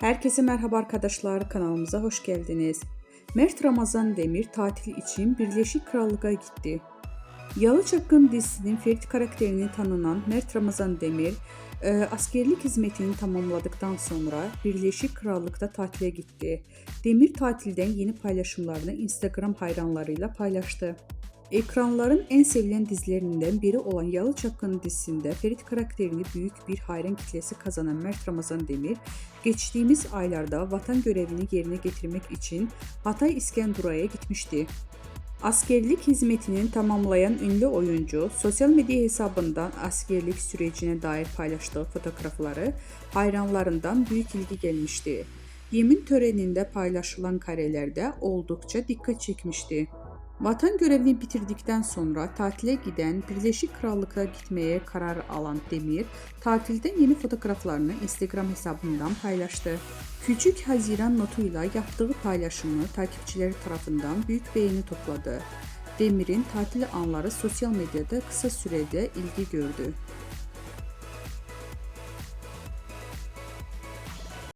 Herkese merhaba arkadaşlar, kanalımıza hoş geldiniz. Mert Ramazan Demir tatil için Birleşik Krallık'a gitti. Yalı Çapkın dizisinin Ferit karakterini tanınan Mert Ramazan Demir, askerlik hizmetini tamamladıktan sonra Birleşik Krallık'ta tatile gitti. Demir tatilden yeni paylaşımlarını Instagram hayranlarıyla paylaştı. Ekranların en sevilen dizilerinden biri olan Yalı Çapkın dizisinde Ferit karakterini büyük bir hayran kitlesi kazanan Mert Ramazan Demir, geçtiğimiz aylarda vatan görevini yerine getirmek için Hatay İskenderun'a gitmişti. Askerlik hizmetini tamamlayan ünlü oyuncu, sosyal medya hesabından askerlik sürecine dair paylaştığı fotoğrafları hayranlarından büyük ilgi gelmişti. Yemin töreninde paylaşılan karelerde oldukça dikkat çekmişti. Vatan görevini bitirdikten sonra tatile giden Birleşik Krallık'a gitmeye karar alan Demir, tatilden yeni fotoğraflarını Instagram hesabından paylaştı. Küçük Haziran notuyla yaptığı paylaşımı takipçileri tarafından büyük beğeni topladı. Demir'in tatil anları sosyal medyada kısa sürede ilgi gördü.